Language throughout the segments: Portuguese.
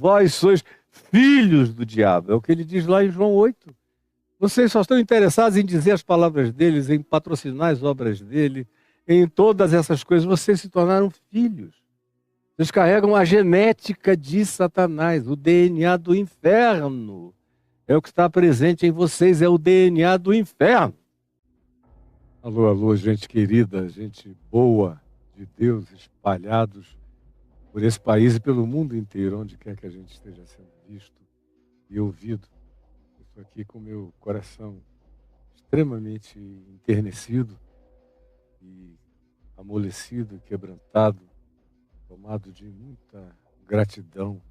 Vós sois filhos do diabo. É o que ele diz lá em João 8. Vocês só estão interessados em dizer as palavras deles, em patrocinar as obras dele, em todas essas coisas. Vocês se tornaram filhos. Vocês carregam a genética de Satanás, o DNA do inferno. É o que está presente em vocês, é o DNA do inferno. Alô, alô, gente querida, gente boa de Deus, espalhados por esse país e pelo mundo inteiro, onde quer que a gente esteja sendo visto e ouvido. Eu estou aqui com meu coração extremamente enternecido e amolecido, quebrantado, tomado de muita gratidão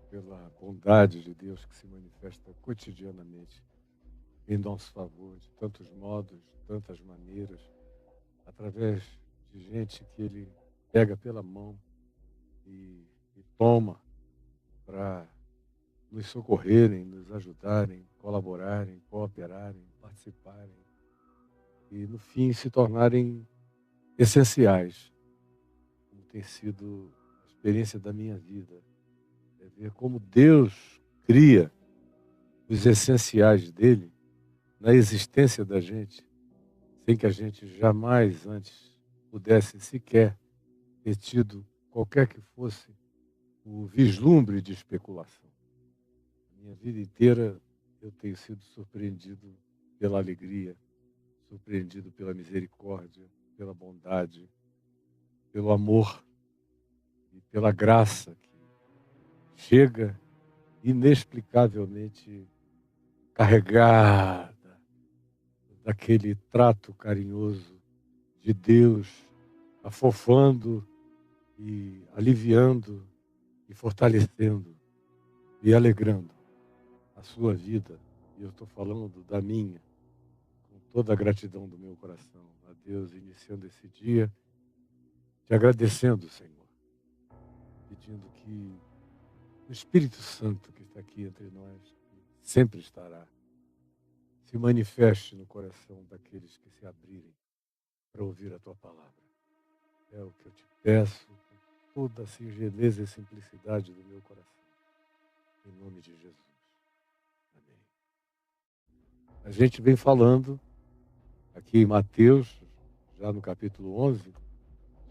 pela bondade de Deus que se manifesta cotidianamente em nosso favor, de tantos modos, de tantas maneiras, através de gente que Ele pega pela mão e toma para nos socorrerem, nos ajudarem, colaborarem, cooperarem, participarem e, no fim, se tornarem essenciais, como tem sido a experiência da minha vida. É ver como Deus cria os essenciais dele na existência da gente, sem que a gente jamais antes pudesse sequer ter tido qualquer que fosse o vislumbre de especulação. A minha vida inteira eu tenho sido surpreendido pela alegria, surpreendido pela misericórdia, pela bondade, pelo amor e pela graça que chega inexplicavelmente carregada daquele trato carinhoso de Deus, afofando e aliviando e fortalecendo e alegrando a sua vida. E eu estou falando da minha, com toda a gratidão do meu coração a Deus, iniciando esse dia, te agradecendo, Senhor, pedindo que o Espírito Santo que está aqui entre nós, que sempre estará, se manifeste no coração daqueles que se abrirem para ouvir a Tua palavra. É o que eu te peço, com toda a singeleza e simplicidade do meu coração. Em nome de Jesus. Amém. A gente vem falando aqui em Mateus, já no capítulo 11,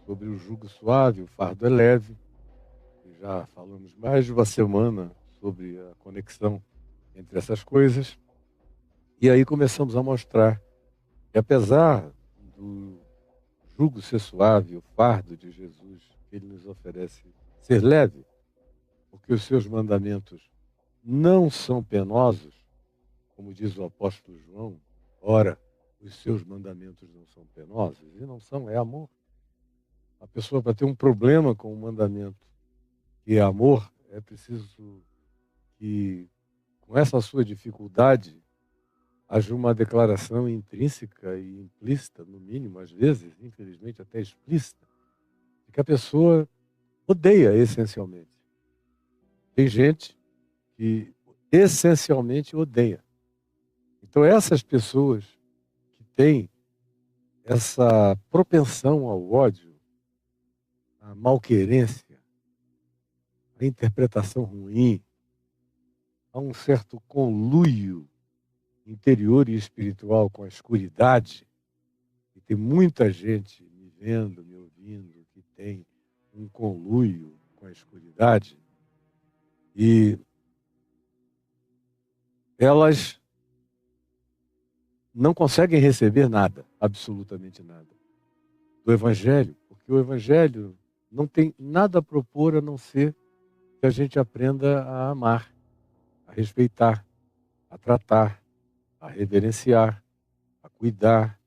sobre o jugo suave, o fardo é leve. E já falamos mais de uma semana sobre a conexão entre essas coisas. E aí começamos a mostrar que, apesar do jugo ser suave, o fardo de Jesus, que ele nos oferece ser leve, porque os seus mandamentos não são penosos, como diz o apóstolo João, ora, os seus mandamentos não são penosos, e não são, é amor. A pessoa, para ter um problema com o mandamento que é amor, é preciso que, com essa sua dificuldade, haja uma declaração intrínseca e implícita, no mínimo, às vezes, infelizmente até explícita, de que a pessoa odeia essencialmente. Tem gente que essencialmente odeia. Então, essas pessoas que têm essa propensão ao ódio, à malquerência, à interpretação ruim, a um certo conluio interior e espiritual com a escuridade, e tem muita gente me vendo, me ouvindo, que tem um conluio com a escuridade, e elas não conseguem receber nada, absolutamente nada, do Evangelho, porque o Evangelho não tem nada a propor a não ser que a gente aprenda a amar, a respeitar, a tratar, a reverenciar, a cuidar,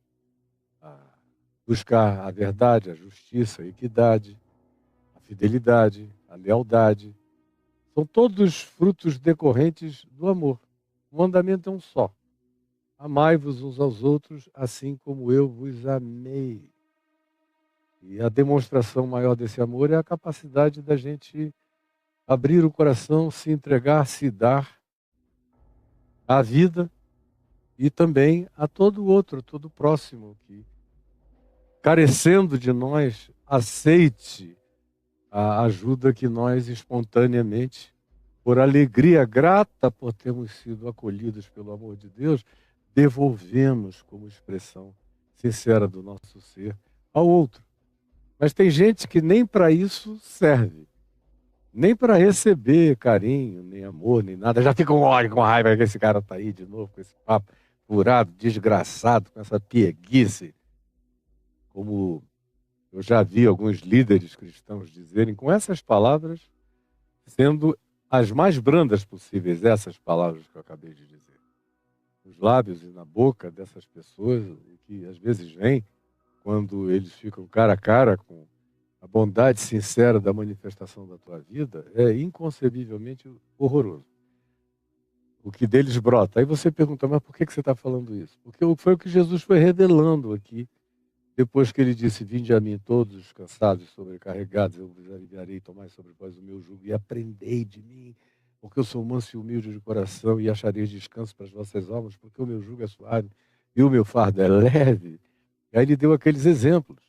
a buscar a verdade, a justiça, a equidade, a fidelidade, a lealdade. São todos frutos decorrentes do amor. O mandamento é um só. Amai-vos uns aos outros, assim como eu vos amei. E a demonstração maior desse amor é a capacidade da gente abrir o coração, se entregar, se dar à vida e também a todo outro, todo próximo que, carecendo de nós, aceite a ajuda que nós espontaneamente por alegria grata por termos sido acolhidos pelo amor de Deus, devolvemos como expressão sincera do nosso ser ao outro. Mas tem gente que nem para isso serve. Nem para receber carinho, nem amor, nem nada. Já fica com ódio, com raiva que esse cara está aí de novo, com esse papo furado, desgraçado, com essa pieguice. Como eu já vi alguns líderes cristãos dizerem, com essas palavras, sendo as mais brandas possíveis, essas palavras que eu acabei de dizer. Nos lábios e na boca dessas pessoas, que às vezes vêm, quando eles ficam cara a cara com a bondade sincera da manifestação da tua vida, é inconcebivelmente horroroso. O que deles brota. Aí você pergunta, mas por que você está falando isso? Porque foi o que Jesus foi revelando aqui, depois que ele disse, vinde a mim todos os cansados e sobrecarregados, eu vos aliviarei, tomai sobre vós o meu jugo e aprendei de mim, porque eu sou manso e humilde de coração e achareis descanso para as vossas almas, porque o meu jugo é suave e o meu fardo é leve. E aí ele deu aqueles exemplos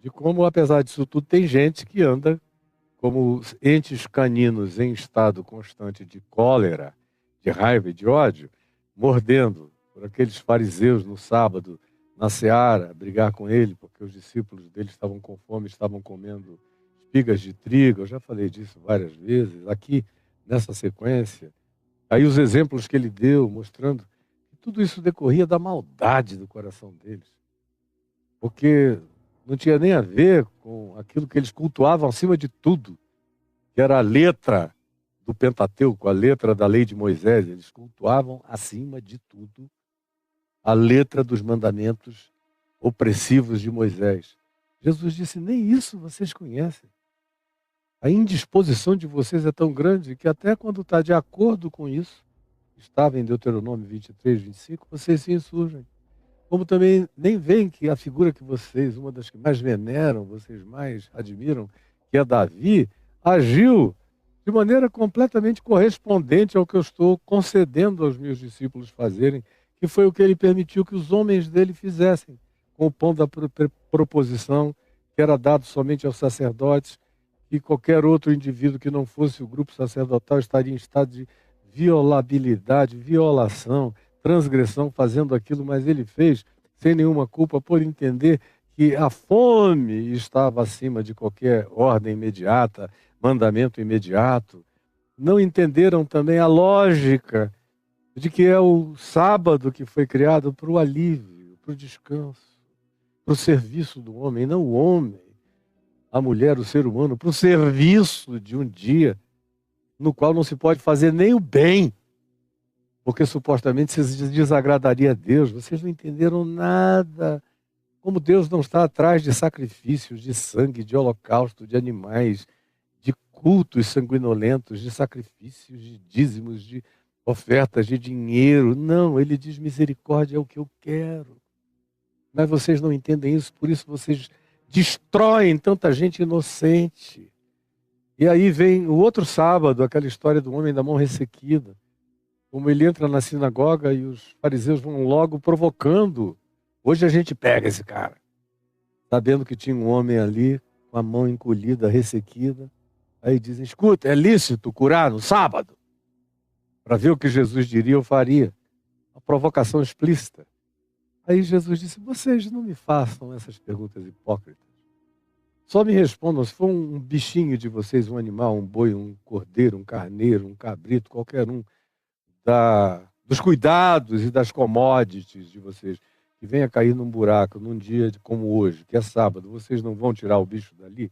de como, apesar disso tudo, tem gente que anda como entes caninos em estado constante de cólera, de raiva e de ódio, mordendo por aqueles fariseus no sábado, na seara, brigar com ele, porque os discípulos dele estavam com fome, estavam comendo espigas de trigo. Eu já falei disso várias vezes, aqui nessa sequência. Aí os exemplos que ele deu, mostrando que tudo isso decorria da maldade do coração deles. Porque não tinha nem a ver com aquilo que eles cultuavam acima de tudo, que era a letra do Pentateuco, a letra da lei de Moisés. Eles cultuavam acima de tudo a letra dos mandamentos opressivos de Moisés. Jesus disse, nem isso vocês conhecem. A indisposição de vocês é tão grande que até quando está de acordo com isso, estava em Deuteronômio 23, 25, vocês se insurgem. Como também nem veem que a figura que vocês, uma das que mais veneram, vocês mais admiram, que é Davi, agiu de maneira completamente correspondente ao que eu estou concedendo aos meus discípulos fazerem, que foi o que ele permitiu que os homens dele fizessem, com o pão da proposição, que era dado somente aos sacerdotes, e qualquer outro indivíduo que não fosse o grupo sacerdotal estaria em estado de violabilidade, violação, transgressão, fazendo aquilo, mas ele fez sem nenhuma culpa, por entender que a fome estava acima de qualquer ordem imediata, mandamento imediato. Não entenderam também a lógica de que é o sábado que foi criado para o alívio, para o descanso, para o serviço do homem, não o homem, a mulher, o ser humano, para o serviço de um dia no qual não se pode fazer nem o bem, porque supostamente se desagradaria a Deus. Vocês não entenderam nada. Como Deus não está atrás de sacrifícios, de sangue, de holocausto, de animais, de cultos sanguinolentos, de sacrifícios, de dízimos, de ofertas, de dinheiro. Não, ele diz misericórdia é o que eu quero. Mas vocês não entendem isso, por isso vocês destroem tanta gente inocente. E aí vem o outro sábado, aquela história do homem da mão ressequida. Como ele entra na sinagoga e os fariseus vão logo provocando. Hoje a gente pega esse cara, sabendo que tinha um homem ali com a mão encolhida, ressequida. Aí dizem, escuta, é lícito curar no sábado? Para ver o que Jesus diria, eu faria. Uma provocação explícita. Aí Jesus disse, vocês não me façam essas perguntas hipócritas. Só me respondam, se for um bichinho de vocês, um animal, um boi, um cordeiro, um carneiro, um cabrito, qualquer um, dos cuidados e das commodities de vocês, que venha cair num buraco num dia como hoje, que é sábado, vocês não vão tirar o bicho dali?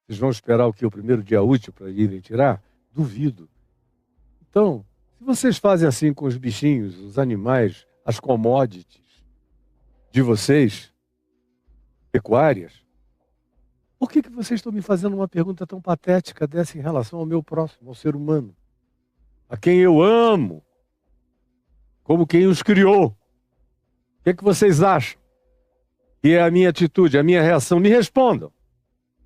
Vocês vão esperar o primeiro dia útil para irem tirar? Duvido. Então, se vocês fazem assim com os bichinhos, os animais, as commodities de vocês, pecuárias, por que vocês estão me fazendo uma pergunta tão patética dessa em relação ao meu próximo, ao ser humano, a quem eu amo, como quem os criou? O que vocês acham? E é a minha atitude, a minha reação? Me respondam.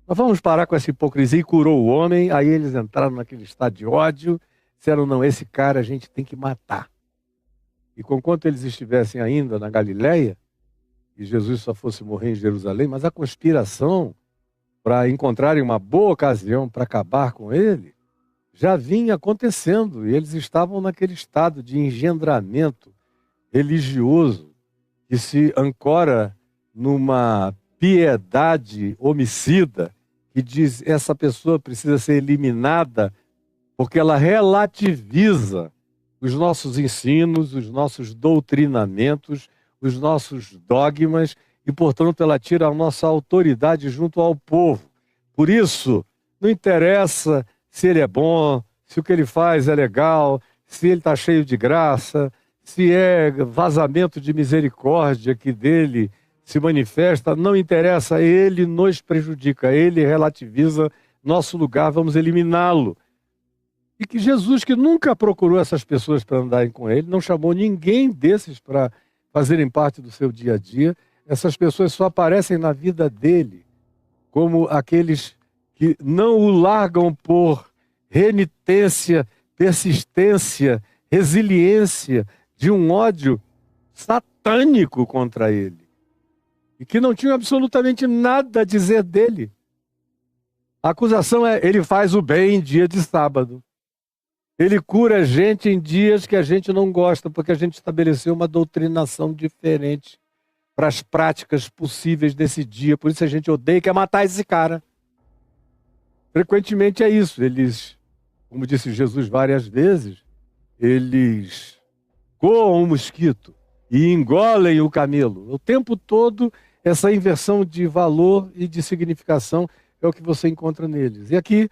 Nós vamos parar com essa hipocrisia. E curou o homem, aí eles entraram naquele estado de ódio, disseram, não, esse cara a gente tem que matar. E conquanto eles estivessem ainda na Galileia, e Jesus só fosse morrer em Jerusalém, mas a conspiração para encontrarem uma boa ocasião para acabar com ele, já vinha acontecendo, e eles estavam naquele estado de engendramento religioso que se ancora numa piedade homicida, que diz essa pessoa precisa ser eliminada porque ela relativiza os nossos ensinos, os nossos doutrinamentos, os nossos dogmas e, portanto, ela tira a nossa autoridade junto ao povo. Por isso, não interessa se ele é bom, se o que ele faz é legal, se ele está cheio de graça, se é vazamento de misericórdia que dele se manifesta, não interessa, ele nos prejudica, ele relativiza nosso lugar, vamos eliminá-lo. E que Jesus, que nunca procurou essas pessoas para andarem com ele, não chamou ninguém desses para fazerem parte do seu dia a dia, essas pessoas só aparecem na vida dele como aqueles que não o largam por renitência, persistência, resiliência de um ódio satânico contra ele. E que não tinham absolutamente nada a dizer dele. A acusação é: ele faz o bem em dia de sábado. Ele cura a gente em dias que a gente não gosta, porque a gente estabeleceu uma doutrinação diferente para as práticas possíveis desse dia. Por isso a gente odeia e quer matar esse cara. Frequentemente é isso. Eles, como disse Jesus várias vezes, eles coam o mosquito e engolem o camelo. O tempo todo, essa inversão de valor e de significação é o que você encontra neles. E aqui,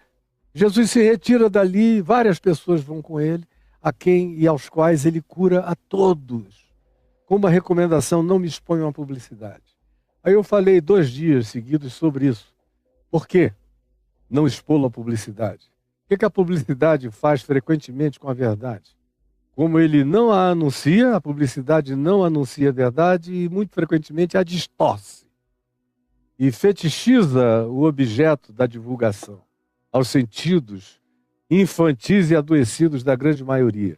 Jesus se retira dali, várias pessoas vão com ele, a quem e aos quais ele cura a todos. Com uma recomendação: não me exponham à publicidade. Aí eu falei 2 dias seguidos sobre isso. Por quê? Não expô-lo à publicidade. O que a publicidade faz frequentemente com a verdade? Como ele não a anuncia, a publicidade não anuncia a verdade e muito frequentemente a distorce. E fetichiza o objeto da divulgação aos sentidos infantis e adoecidos da grande maioria.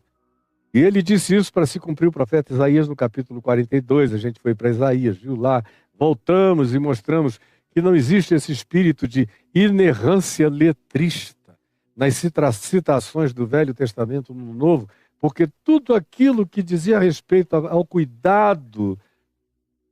E ele disse isso para se cumprir o profeta Isaías no capítulo 42. A gente foi para Isaías, viu lá, voltamos e mostramos que não existe esse espírito de inerrância letrista nas citações do Velho Testamento no Novo, porque tudo aquilo que dizia respeito ao cuidado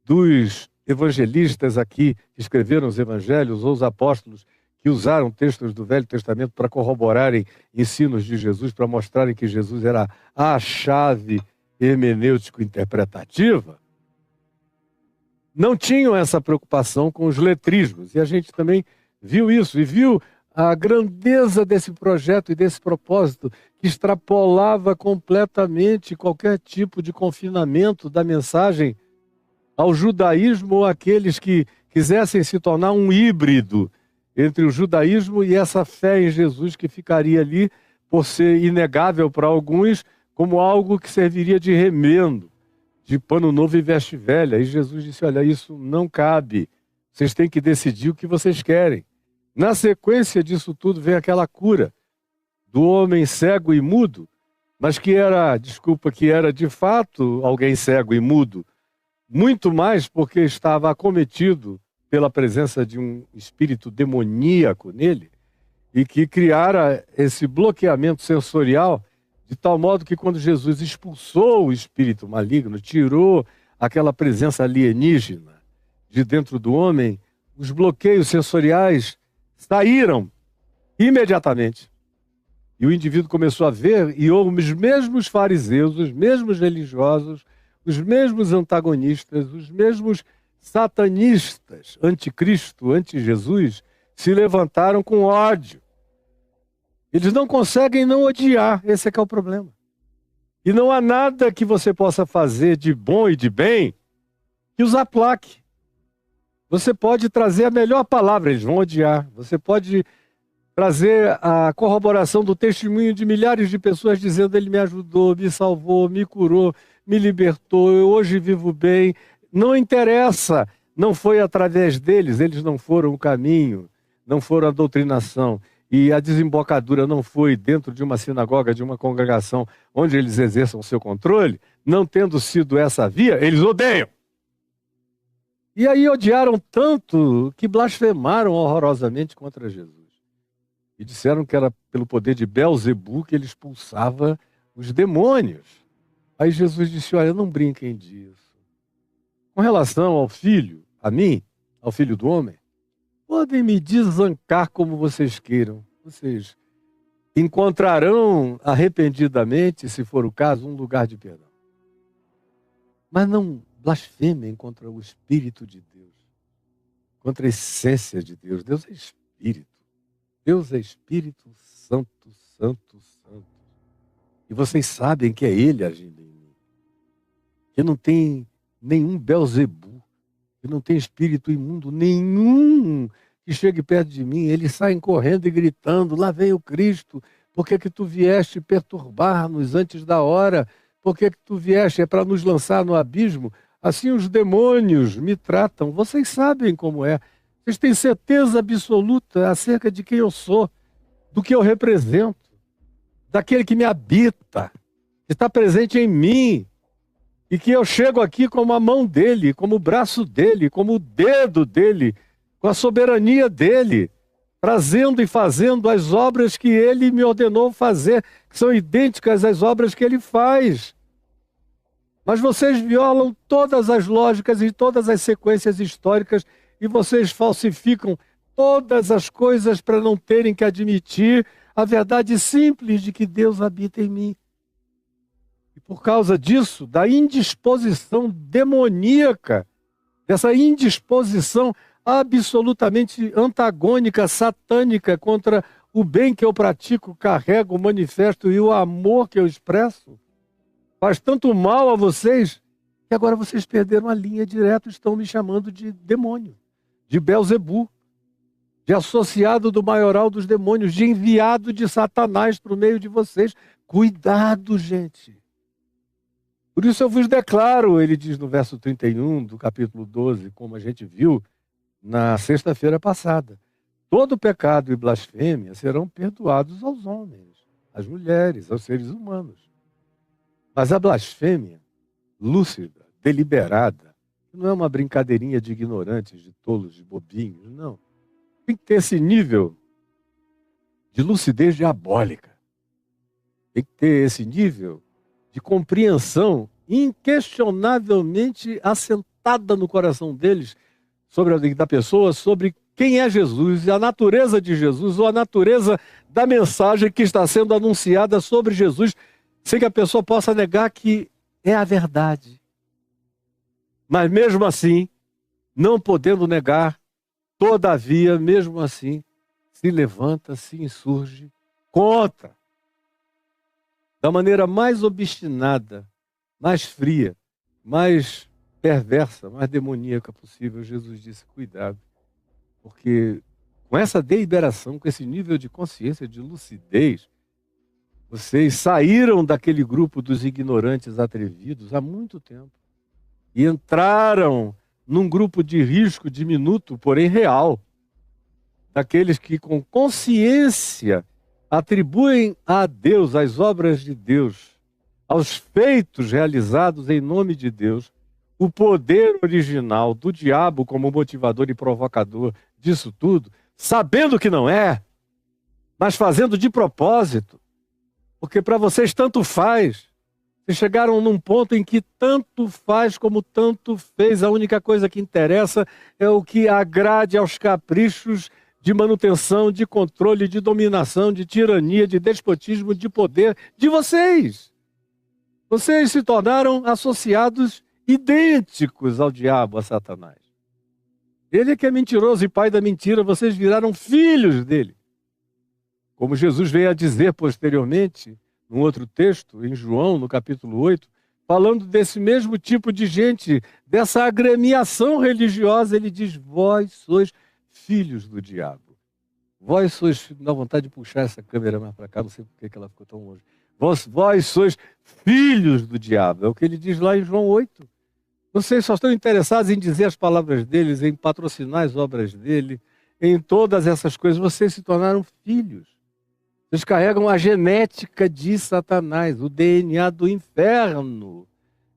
dos evangelistas aqui, que escreveram os evangelhos, ou os apóstolos, que usaram textos do Velho Testamento para corroborarem ensinos de Jesus, para mostrarem que Jesus era a chave hermenêutico-interpretativa, não tinham essa preocupação com os letrismos. E a gente também viu isso, e viu a grandeza desse projeto e desse propósito, que extrapolava completamente qualquer tipo de confinamento da mensagem ao judaísmo ou àqueles que quisessem se tornar um híbrido entre o judaísmo e essa fé em Jesus, que ficaria ali por ser inegável para alguns como algo que serviria de remendo, de pano novo e veste velha. E Jesus disse: olha, isso não cabe, vocês têm que decidir o que vocês querem. Na sequência disso tudo vem aquela cura do homem cego e mudo, mas que era de fato alguém cego e mudo, muito mais porque estava acometido pela presença de um espírito demoníaco nele, e que criara esse bloqueamento sensorial, de tal modo que quando Jesus expulsou o espírito maligno, tirou aquela presença alienígena de dentro do homem, os bloqueios sensoriais saíram imediatamente. E o indivíduo começou a ver, e os mesmos fariseus, os mesmos religiosos, os mesmos antagonistas, os mesmos satanistas, anticristo, anti-Jesus, se levantaram com ódio. Eles não conseguem não odiar, esse é que é o problema. E não há nada que você possa fazer de bom e de bem que os aplaque. Você pode trazer a melhor palavra, eles vão odiar. Você pode trazer a corroboração do testemunho de milhares de pessoas dizendo: ele me ajudou, me salvou, me curou, me libertou, eu hoje vivo bem. Não interessa, não foi através deles, eles não foram o caminho, não foram a doutrinação. E a desembocadura não foi dentro de uma sinagoga, de uma congregação onde eles exerçam o seu controle. Não tendo sido essa a via, eles odeiam. E aí odiaram tanto que blasfemaram horrorosamente contra Jesus. E disseram que era pelo poder de Belzebu que ele expulsava os demônios. Aí Jesus disse, olha, não brinquem disso. Com relação ao filho, a mim, ao filho do homem, podem me desancar como vocês queiram. Vocês encontrarão arrependidamente, se for o caso, um lugar de perdão. Mas não blasfemem contra o Espírito de Deus, contra a essência de Deus. Deus é Espírito. Deus é Espírito Santo, Santo, Santo. E vocês sabem que é Ele agindo em mim. Que não tem nenhum Belzebu, que não tem espírito imundo nenhum que chegue perto de mim. Eles saem correndo e gritando, lá vem o Cristo. Por que tu vieste perturbar-nos antes da hora? Por que tu vieste? É para nos lançar no abismo? Assim os demônios me tratam. Vocês sabem como é. Vocês têm certeza absoluta acerca de quem eu sou, do que eu represento, daquele que me habita, que está presente em mim, e que eu chego aqui como a mão dele, como o braço dele, como o dedo dele, com a soberania dele, trazendo e fazendo as obras que ele me ordenou fazer, que são idênticas às obras que ele faz. Mas vocês violam todas as lógicas e todas as sequências históricas e vocês falsificam todas as coisas para não terem que admitir a verdade simples de que Deus habita em mim. E por causa disso, da indisposição demoníaca, dessa indisposição absolutamente antagônica, satânica contra o bem que eu pratico, carrego, manifesto e o amor que eu expresso, faz tanto mal a vocês que agora vocês perderam a linha direto, estão me chamando de demônio, de Belzebu, de associado do maioral dos demônios, de enviado de Satanás para o meio de vocês. Cuidado, gente. Por isso eu vos declaro, ele diz no verso 31 do capítulo 12, como a gente viu na sexta-feira passada, todo pecado e blasfêmia serão perdoados aos homens, às mulheres, aos seres humanos. Mas a blasfêmia lúcida, deliberada, não é uma brincadeirinha de ignorantes, de tolos, de bobinhos, não. Tem que ter esse nível de lucidez diabólica. Tem que ter esse nível de compreensão inquestionavelmente assentada no coração deles, da pessoa, sobre quem é Jesus e a natureza de Jesus, ou a natureza da mensagem que está sendo anunciada sobre Jesus, sem que a pessoa possa negar que é a verdade. Mas mesmo assim, não podendo negar, todavia, mesmo assim, se levanta, se insurge contra. Da maneira mais obstinada, mais fria, mais perversa, mais demoníaca possível, Jesus disse, cuidado. Porque com essa deliberação, com esse nível de consciência, de lucidez, vocês saíram daquele grupo dos ignorantes atrevidos há muito tempo e entraram num grupo de risco diminuto, porém real, daqueles que com consciência atribuem a Deus, às obras de Deus, aos feitos realizados em nome de Deus, o poder original do diabo como motivador e provocador disso tudo, sabendo que não é, mas fazendo de propósito, porque para vocês tanto faz. Vocês chegaram num ponto em que tanto faz como tanto fez. A única coisa que interessa é o que agrade aos caprichos de manutenção, de controle, de dominação, de tirania, de despotismo, de poder de vocês. Vocês se tornaram associados idênticos ao diabo, a Satanás. Ele é que é mentiroso e pai da mentira, vocês viraram filhos dele. Como Jesus veio a dizer posteriormente, num outro texto, em João, no capítulo 8, falando desse mesmo tipo de gente, dessa agremiação religiosa, ele diz, vós sois filhos do diabo. Vós sois, dá vontade de puxar essa câmera mais para cá, não sei por que ela ficou tão longe. Vós sois filhos do diabo, é o que ele diz lá em João 8. Vocês só estão interessados em dizer as palavras deles, em patrocinar as obras dele, em todas essas coisas, vocês se tornaram filhos. Vocês carregam a genética de Satanás, o DNA do inferno.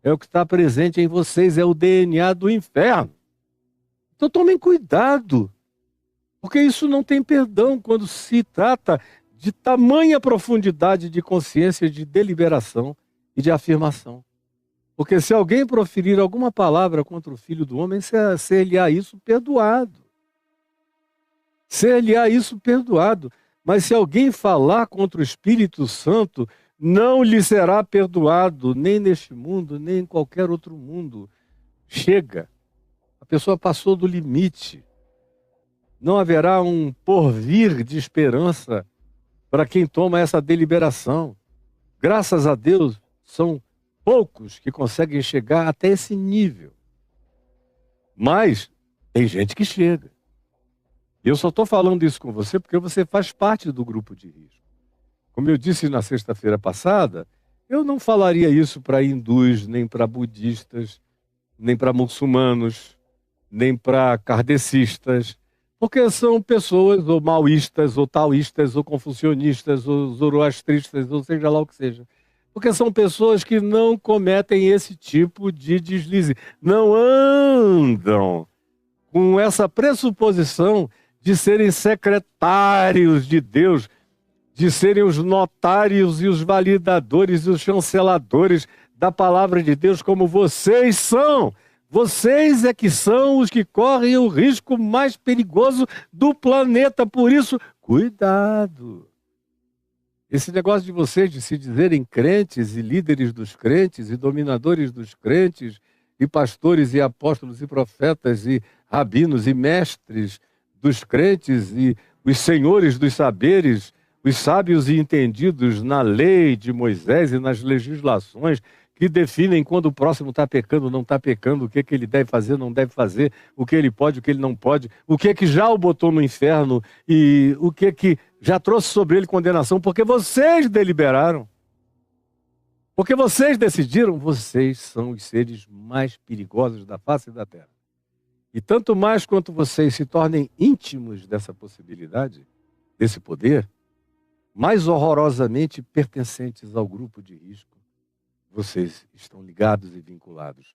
É o que está presente em vocês, é o DNA do inferno. Então tomem cuidado. Porque isso não tem perdão quando se trata de tamanha profundidade de consciência, de deliberação e de afirmação. Porque se alguém proferir alguma palavra contra o Filho do Homem, ser-lhe-á isso perdoado. Ser-lhe-á isso perdoado. Mas se alguém falar contra o Espírito Santo, não lhe será perdoado, nem neste mundo, nem em qualquer outro mundo. Chega. A pessoa passou do limite. Não haverá um porvir de esperança para quem toma essa deliberação. Graças a Deus, são poucos que conseguem chegar até esse nível. Mas tem gente que chega. Eu só estou falando isso com você porque você faz parte do grupo de risco. Como eu disse na sexta-feira passada, eu não falaria isso para hindus, nem para budistas, nem para muçulmanos, nem para kardecistas, porque são pessoas ou maoístas, ou taoístas, ou confucionistas, ou zoroastristas, ou seja lá o que seja. Porque são pessoas que não cometem esse tipo de deslize. Não andam com essa pressuposição de serem secretários de Deus, de serem os notários e os validadores e os chanceladores da palavra de Deus, como vocês são. Vocês é que são os que correm o risco mais perigoso do planeta. Por isso, cuidado. Esse negócio de vocês de se dizerem crentes e líderes dos crentes e dominadores dos crentes e pastores e apóstolos e profetas e rabinos e mestres dos crentes e os senhores dos saberes, os sábios e entendidos na lei de Moisés e nas legislações que definem quando o próximo está pecando ou não está pecando, o que ele deve fazer, não deve fazer, o que ele pode, o que ele não pode, o que já o botou no inferno e o que já trouxe sobre ele condenação, porque vocês deliberaram. Porque vocês decidiram, vocês são os seres mais perigosos da face da terra. E tanto mais quanto vocês se tornem íntimos dessa possibilidade, desse poder, mais horrorosamente pertencentes ao grupo de risco, vocês estão ligados e vinculados.